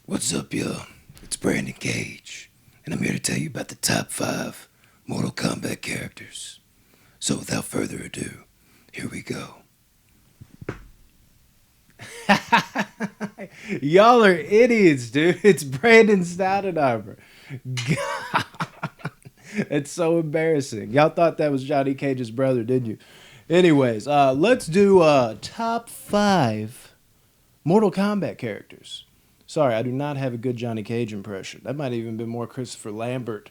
What's up, y'all? It's Brandon Cage, and I'm here to tell you about the top 5 Mortal Kombat characters. So without further ado, here we go. Y'all are idiots, dude. It's Brandon Stoudenheimer. God, it's so embarrassing. Y'all thought that was Johnny Cage's brother, didn't you? Anyways, let's do top 5 Mortal Kombat characters. Sorry, I do not have a good Johnny Cage impression. That might even been more Christopher Lambert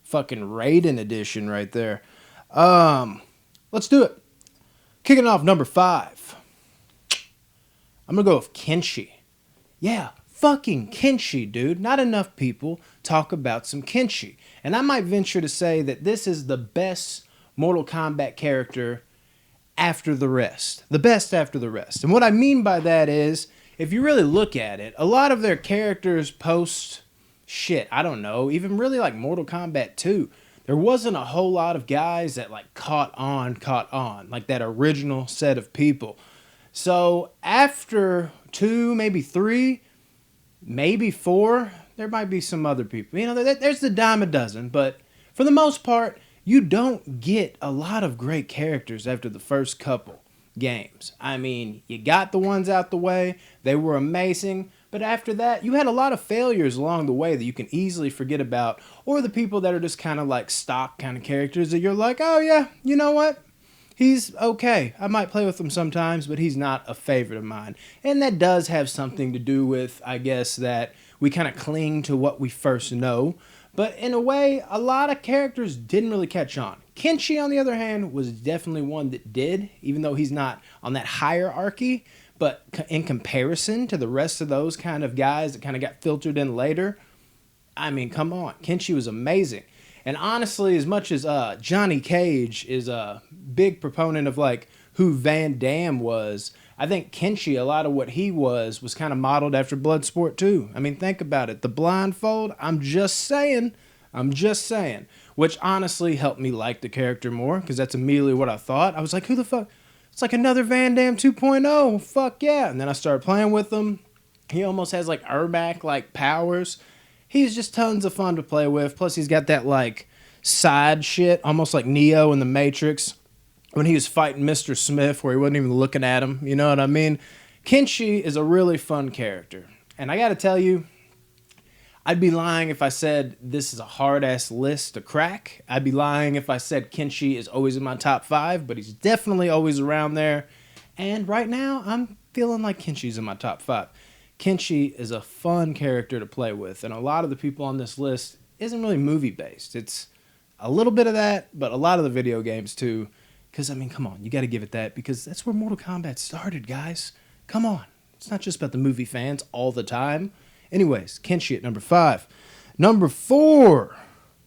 fucking Raiden edition right there. Let's do it. Kicking off number 5. I'm gonna go with Kenshi. Yeah, fucking Kenshi, dude. Not enough people talk about some Kenshi. And I might venture to say that this is the best Mortal Kombat character after the rest. The best after the rest. And what I mean by that is, if you really look at it, a lot of their characters post shit, I don't know, even really like Mortal Kombat 2. There wasn't a whole lot of guys that like caught on, like that original set of people. So after 2, maybe 3, maybe 4, there might be some other people. You know, there's the dime a dozen, but for the most part, you don't get a lot of great characters after the first couple games. I mean, you got the ones out the way, they were amazing, but after that, you had a lot of failures along the way that you can easily forget about, or the people that are just kind of like stock kind of characters that you're like, oh yeah, you know what? He's okay. I might play with him sometimes, but he's not a favorite of mine. And that does have something to do with, I guess, that we kind of cling to what we first know. But in a way, a lot of characters didn't really catch on. Kenshi, on the other hand, was definitely one that did, even though he's not on that hierarchy. But in comparison to the rest of those kind of guys that kind of got filtered in later, I mean, come on. Kenshi was amazing. And honestly, as much as Johnny Cage is a big proponent of like who Van Damme was, I think Kenshi, a lot of what he was kind of modeled after Bloodsport too. I mean, think about it. The blindfold, I'm just saying. Which honestly helped me like the character more, because that's immediately what I thought. I was like, who the fuck? It's like another Van Damme 2.0. Fuck yeah. And then I started playing with him. He almost has like Ermac like powers. He's just tons of fun to play with. Plus, he's got that like side shit, almost like Neo in the Matrix when he was fighting Mr. Smith, where he wasn't even looking at him. You know what I mean? Kenshi is a really fun character, and I got to tell you, I'd be lying if I said this is a hard ass list to crack. I'd be lying if I said Kenshi is always in my top 5, but he's definitely always around there. And right now, I'm feeling like Kenshi's in my top 5. Kenshi is a fun character to play with, and a lot of the people on this list isn't really movie based. It's a little bit of that, but a lot of the video games too. Because, I mean, come on, you got to give it that, because that's where Mortal Kombat started, guys. Come on. It's not just about the movie fans all the time. Anyways, Kenshi at number 5. Number 4,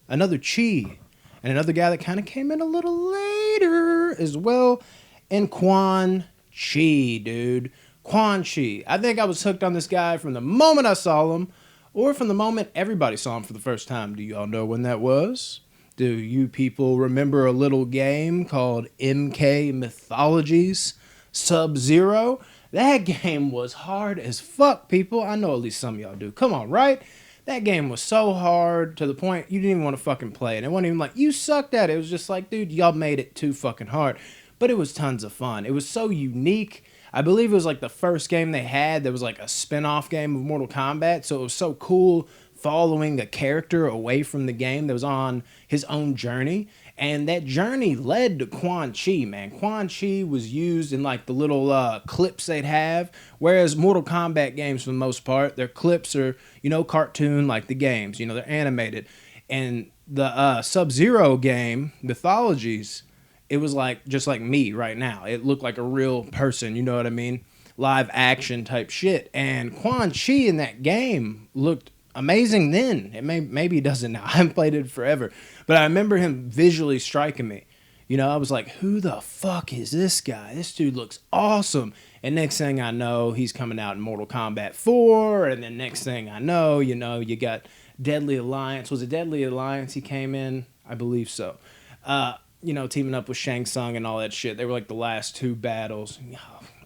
another Chi, and another guy that kind of came in a little later as well, and Quan Chi, dude. Quan Chi. I think I was hooked on this guy from the moment I saw him, or from the moment everybody saw him for the first time. Do you all know when that was? Do you people remember a little game called MK Mythologies Sub-Zero? That game was hard as fuck, people. I know at least some of y'all do. Come on, right? That game was so hard to the point you didn't even want to fucking play it. It wasn't even like, you sucked at it. It was just like, dude, y'all made it too fucking hard. But it was tons of fun. It was so unique. I believe it was like the first game they had that was like a spin-off game of Mortal Kombat. So it was so cool following a character away from the game that was on his own journey. And that journey led to Quan Chi, man. Quan Chi was used in like the little clips they'd have. Whereas Mortal Kombat games, for the most part, their clips are, you know, cartoon like the games. You know, they're animated. And the Sub-Zero game, Mythologies, it was like just like me right now. It looked like a real person, you know what I mean? Live action type shit. And Quan Chi in that game looked amazing then. It maybe he doesn't now. I haven't played it forever. But I remember him visually striking me. You know, I was like, who the fuck is this guy? This dude looks awesome. And next thing I know, he's coming out in Mortal Kombat 4. And then next thing I know, you got Deadly Alliance. Was it Deadly Alliance he came in? I believe so. Teaming up with Shang Tsung and all that shit. They were like the last 2 battles.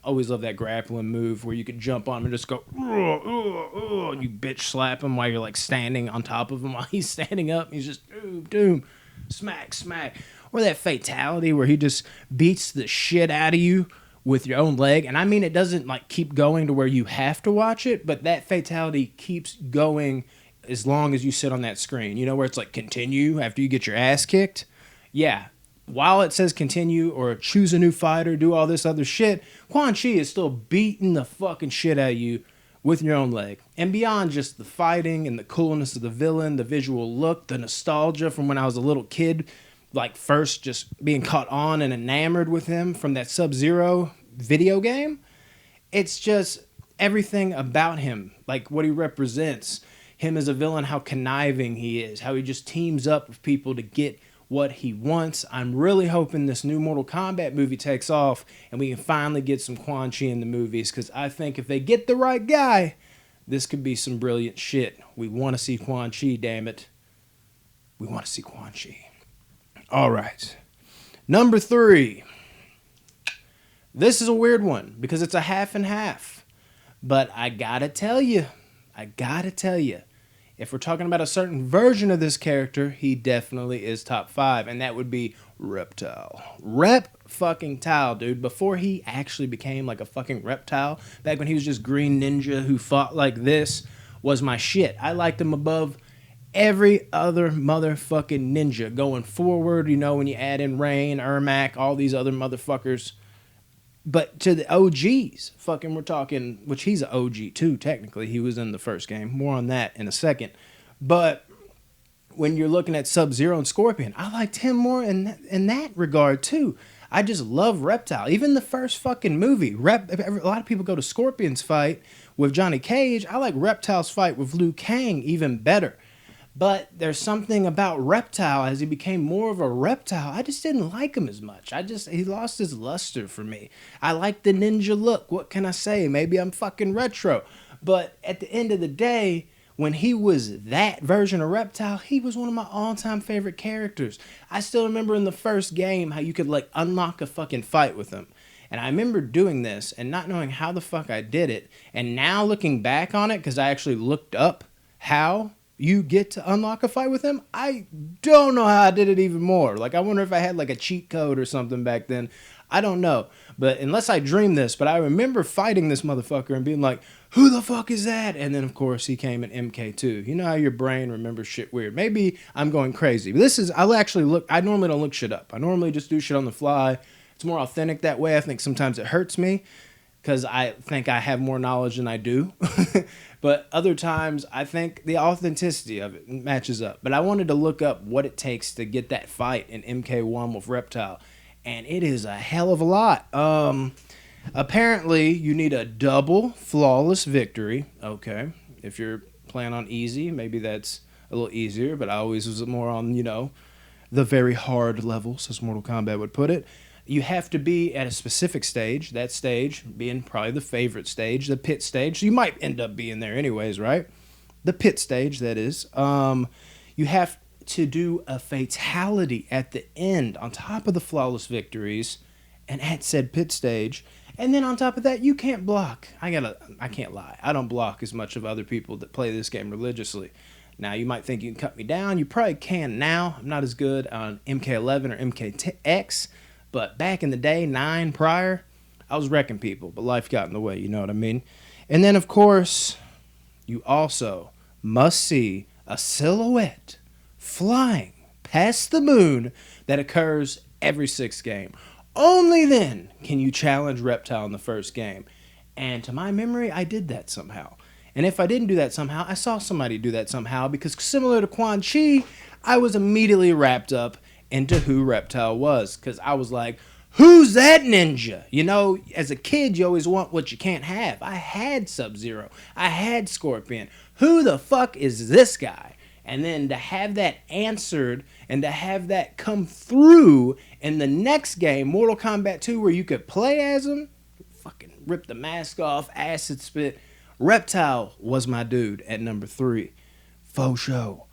always love that grappling move where you could jump on him and just go, and you bitch slap him while you're like standing on top of him while he's standing up. He's just doom, smack, smack. Or that fatality where he just beats the shit out of you with your own leg. And I mean, it doesn't like keep going to where you have to watch it, but that fatality keeps going as long as you sit on that screen. You know, where it's like continue after you get your ass kicked? Yeah. While it says continue or choose a new fighter, do all this other shit, Quan Chi is still beating the fucking shit out of you with your own leg. And beyond just the fighting and the coolness of the villain, the visual look, the nostalgia from when I was a little kid, like first just being caught on and enamored with him from that Sub-Zero video game, it's just everything about him, like what he represents, him as a villain, how conniving he is, how he just teams up with people to get what he wants. I'm really hoping this new Mortal Kombat movie takes off and we can finally get some Quan Chi in the movies, because I think if they get the right guy, this could be some brilliant shit. We want to see Quan Chi, damn it. We want to see Quan Chi. All right. Number 3. This is a weird one because it's a half and half. But I gotta tell you, if we're talking about a certain version of this character, he definitely is top 5, and that would be Reptile. Fucking-tile, dude. Before he actually became like a fucking reptile, back when he was just Green Ninja who fought like this, was my shit. I liked him above every other motherfucking ninja going forward, you know, when you add in Rain, Ermac, all these other motherfuckers. But to the OGs, fucking we're talking, which he's an OG too, technically. He was in the first game. More on that in a second. But when you're looking at Sub-Zero and Scorpion, I liked him more in that regard too. I just love Reptile. Even the first fucking movie, a lot of people go to Scorpion's fight with Johnny Cage. I like Reptile's fight with Liu Kang even better. But there's something about Reptile, as he became more of a reptile, I just didn't like him as much. He lost his luster for me. I like the ninja look. What can I say? Maybe I'm fucking retro. But at the end of the day, when he was that version of Reptile, he was one of my all-time favorite characters. I still remember in the first game how you could like unlock a fucking fight with him. And I remember doing this and not knowing how the fuck I did it. And now looking back on it, because I actually looked up how you get to unlock a fight with him, I don't know how I did it even more. Like, I wonder if I had like a cheat code or something back then. I don't know. But unless I dreamed this, but I remember fighting this motherfucker and being like, who the fuck is that? And then, of course, he came in MK2. You know how your brain remembers shit weird. Maybe I'm going crazy. But I normally don't look shit up. I normally just do shit on the fly. It's more authentic that way. I think sometimes it hurts me because I think I have more knowledge than I do. But other times, I think the authenticity of it matches up. But I wanted to look up what it takes to get that fight in MK1 with Reptile. And it is a hell of a lot. Apparently, you need a double flawless victory. Okay. If you're playing on easy, maybe that's a little easier. But I always was more on, the very hard levels, as Mortal Kombat would put it. You have to be at a specific stage, that stage being probably the favorite stage, the pit stage. So you might end up being there anyways, right? The pit stage, that is. You have to do a fatality at the end on top of the flawless victories and at said pit stage. And then on top of that, you can't block. I can't lie. I don't block as much of other people that play this game religiously. Now, you might think you can cut me down. You probably can now. I'm not as good on MK11 or MKX. But back in the day, 9 prior, I was wrecking people. But life got in the way, you know what I mean? And then, of course, you also must see a silhouette flying past the moon that occurs every 6th game. Only then can you challenge Reptile in the first game. And to my memory, I did that somehow. And if I didn't do that somehow, I saw somebody do that somehow, because similar to Quan Chi, I was immediately wrapped up into who Reptile was, because I was like, who's that ninja? You know, as a kid, you always want what you can't have. I had Sub-Zero. I had Scorpion. Who the fuck is this guy? And then to have that answered and to have that come through in the next game, Mortal Kombat 2, where you could play as him, fucking rip the mask off, acid spit. Reptile was my dude at number 3. Faux show.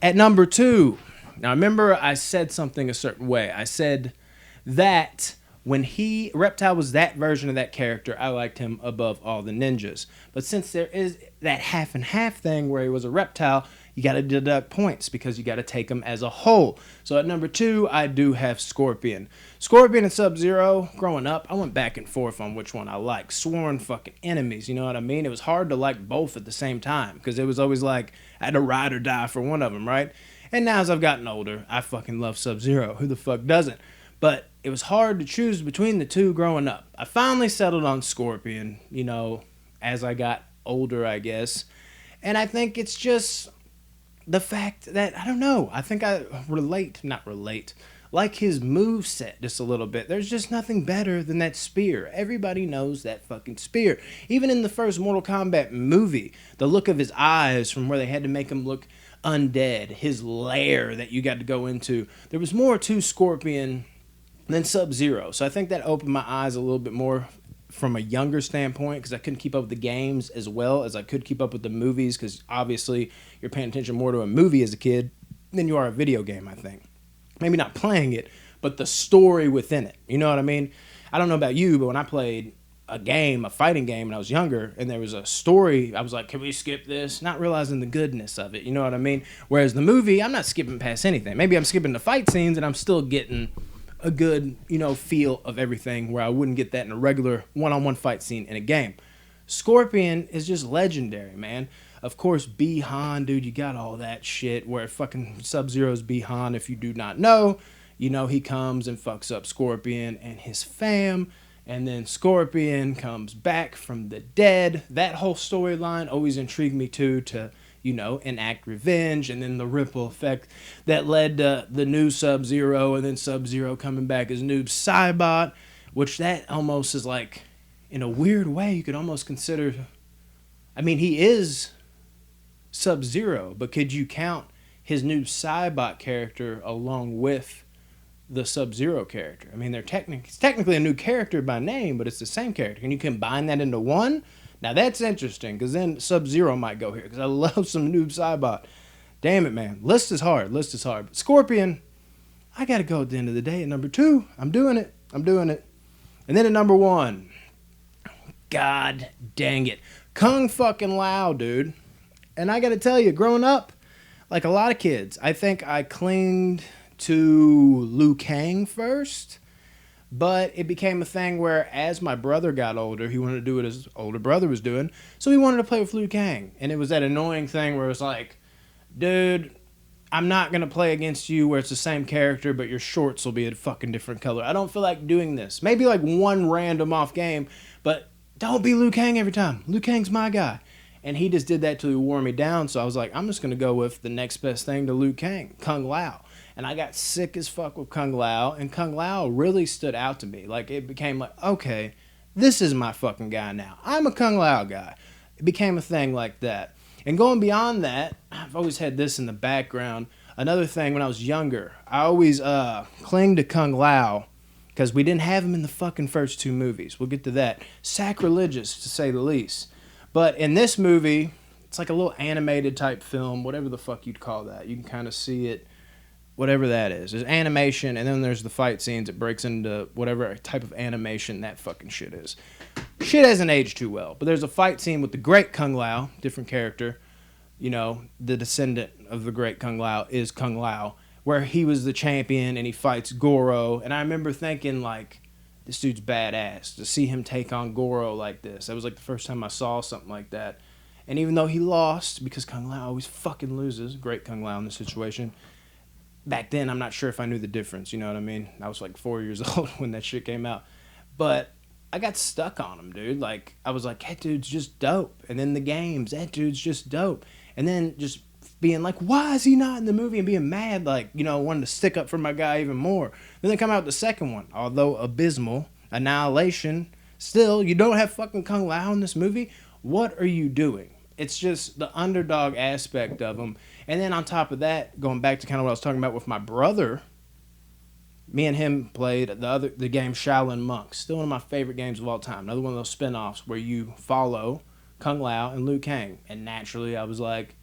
At number 2, now remember I said something a certain way. I said that When Reptile was that version of that character, I liked him above all the ninjas. But since there is that half and half thing where he was a reptile, you got to deduct points because you got to take him as a whole. So at number 2, I do have Scorpion. Scorpion and Sub-Zero, growing up, I went back and forth on which one I liked. Sworn fucking enemies, you know what I mean? It was hard to like both at the same time because it was always like I had to ride or die for one of them, right? And now as I've gotten older, I fucking love Sub-Zero. Who the fuck doesn't? But it was hard to choose between the two growing up. I finally settled on Scorpion, you know, as I got older, I guess. And I think it's just the fact that, I don't know, I think I not relate, like his move set just a little bit. There's just nothing better than that spear. Everybody knows that fucking spear. Even in the first Mortal Kombat movie, the look of his eyes from where they had to make him look undead, his lair that you got to go into, there was more to Scorpion than Sub-Zero. So I think that opened my eyes a little bit more from a younger standpoint because I couldn't keep up with the games as well as I could keep up with the movies because obviously you're paying attention more to a movie as a kid than you are a video game, I think. Maybe not playing it, but the story within it. You know what I mean? I don't know about you, but when I played a fighting game when I was younger, and there was a story, I was like, can we skip this? Not realizing the goodness of it, you know what I mean? Whereas the movie, I'm not skipping past anything. Maybe I'm skipping the fight scenes and I'm still getting a good, you know, feel of everything where I wouldn't get that in a regular one-on-one fight scene in a game. Scorpion is just legendary, man. Of course, Bi-Han, dude, you got all that shit where fucking Sub-Zero's Bi-Han, if you do not know, you know, he comes and fucks up Scorpion and his fam, and then Scorpion comes back from the dead. That whole storyline always intrigued me too, to, you know, enact revenge, and then the ripple effect that led to the new Sub-Zero, and then Sub-Zero coming back as Noob Saibot, which that almost is like, in a weird way, you could almost consider, I mean, he is Sub-Zero, but could you count his Noob Saibot character along with the Sub-Zero character? I mean, it's technically a new character by name, but it's the same character. Can you combine that into one? Now that's interesting, because then Sub-Zero might go here, because I love some Noob Saibot. Damn it, man. List is hard. But Scorpion, I got to go at the end of the day at number 2. I'm doing it. And then at number 1, God dang it, Kung fucking Lao, dude. And I got to tell you, growing up, like a lot of kids, I think I clinged to Liu Kang first. But it became a thing where as my brother got older, he wanted to do what his older brother was doing. So he wanted to play with Liu Kang. And it was that annoying thing where it was like, dude, I'm not going to play against you where it's the same character, but your shorts will be a fucking different color. I don't feel like doing this. Maybe like one random off game, but don't be Liu Kang every time. Liu Kang's my guy. And he just did that till he wore me down. So I was like, I'm just going to go with the next best thing to Liu Kang, Kung Lao. And I got sick as fuck with Kung Lao, and Kung Lao really stood out to me. Like, it became like, okay, this is my fucking guy now. I'm a Kung Lao guy. It became a thing like that. And going beyond that, I've always had this in the background. Another thing, when I was younger, I always clinged to Kung Lao because we didn't have him in the fucking first 2 movies. We'll get to that. Sacrilegious, to say the least. But in this movie, it's like a little animated type film, whatever the fuck you'd call that. You can kind of see it. Whatever that is. There's animation, and then there's the fight scenes. It breaks into whatever type of animation that fucking shit is. Shit hasn't aged too well. But there's a fight scene with the great Kung Lao, different character. You know, the descendant of the great Kung Lao is Kung Lao, where he was the champion, and he fights Goro. And I remember thinking, like, this dude's badass. To see him take on Goro like this. That was, like, the first time I saw something like that. And even though he lost, because Kung Lao always fucking loses, great Kung Lao in this situation, back then, I'm not sure if I knew the difference, you know what I mean? I was like 4 years old when that shit came out. But I got stuck on him, dude. Like, I was like, that dude's just dope. And then the games, that dude's just dope. And then just being like, why is he not in the movie? And being mad, like, you know, wanting to stick up for my guy even more. Then they come out with the second one. Although abysmal, Annihilation, still, you don't have fucking Kung Lao in this movie? What are you doing? It's just the underdog aspect of him. And then on top of that, going back to kind of what I was talking about with my brother, me and him played the game Shaolin Monks. Still one of my favorite games of all time. Another one of those spin-offs where you follow Kung Lao and Liu Kang. And naturally, I was like,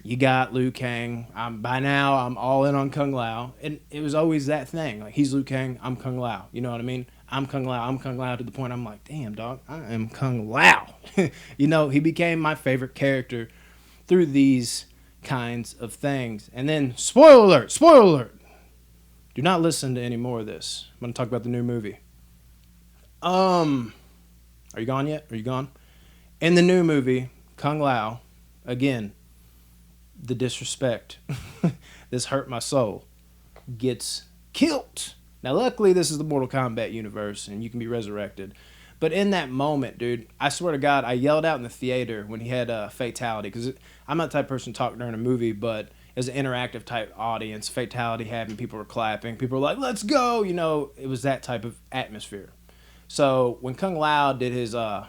You got Liu Kang. By now I'm all in on Kung Lao, and it was always that thing. Like he's Liu Kang, I'm Kung Lao. You know what I mean? I'm Kung Lao. I'm Kung Lao to the point I'm like, damn dog, I am Kung Lao. You know, he became my favorite character through these kinds of things. And then spoiler alert, spoiler alert. Do not listen to any more of this. I'm gonna talk about the new movie. Are you gone yet? Are you gone? In the new movie, Kung Lao, again, the disrespect. This hurt my soul. Gets killed. Now, luckily, this is the Mortal Kombat universe, and you can be resurrected. But in that moment, dude, I swear to God, I yelled out in the theater when he had a fatality. Because I'm not the type of person to talk during a movie, but as an interactive type audience, fatality happened, people were clapping. People were like, let's go! You know, it was that type of atmosphere. So when Kung Lao did his that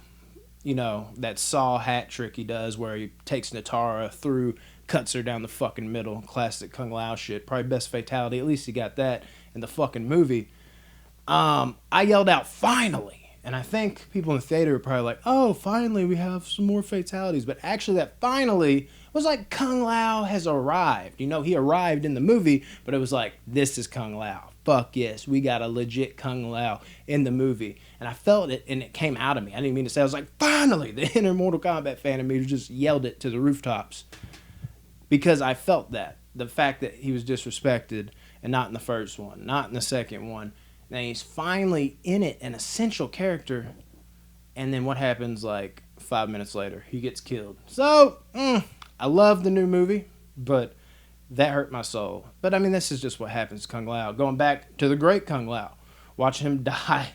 saw hat trick he does where he takes Natara through, cuts her down the fucking middle. Classic Kung Lao shit. Probably best fatality. At least he got that in the fucking movie. I yelled out, finally. And I think people in the theater were probably like, oh, finally we have some more fatalities. But actually that finally was like Kung Lao has arrived. You know, he arrived in the movie, but it was like, this is Kung Lao. Fuck yes, we got a legit Kung Lao in the movie. And I felt it, and it came out of me. I didn't mean to say, I was like, finally! The inner Mortal Kombat fan of me just yelled it to the rooftops. Because I felt that. The fact that he was disrespected, and not in the first one, not in the second one. And he's finally in it, an essential character. And then what happens like 5 minutes later? He gets killed. So, I love the new movie, but that hurt my soul. But I mean, this is just what happens to Kung Lao. Going back to the great Kung Lao. Watching him die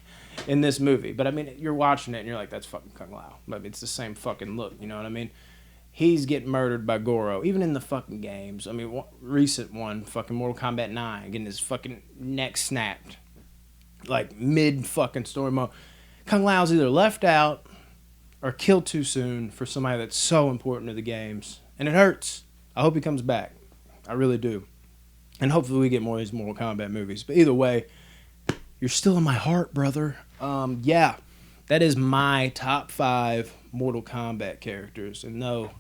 in this movie. But I mean, you're watching it and you're like, that's fucking Kung Lao. But it's the same fucking look, you know what I mean? He's getting murdered by Goro, even in the fucking games. I mean, recent one, fucking Mortal Kombat 9, getting his fucking neck snapped. Like, mid fucking story mode. Kung Lao's either left out or killed too soon for somebody that's so important to the games. And it hurts. I hope he comes back. I really do. And hopefully we get more of these Mortal Kombat movies. But either way, you're still in my heart, brother. Yeah, that is my top 5 Mortal Kombat characters. And no,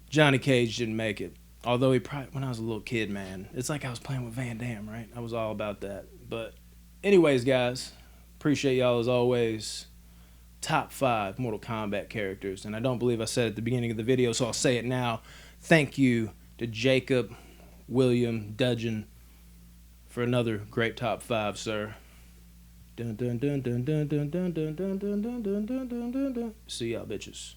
Johnny Cage didn't make it. Although he probably, when I was a little kid, man, it's like I was playing with Van Damme, right? I was all about that. But anyways, guys, appreciate y'all as always. Top 5 Mortal Kombat characters. And I don't believe I said it at the beginning of the video, so I'll say it now. Thank you to Jacob William Dudgeon for another great top 5, sir. Dun dun dun dun dun dun dun dun dun dun dun dun dun dun dun. See y'all bitches.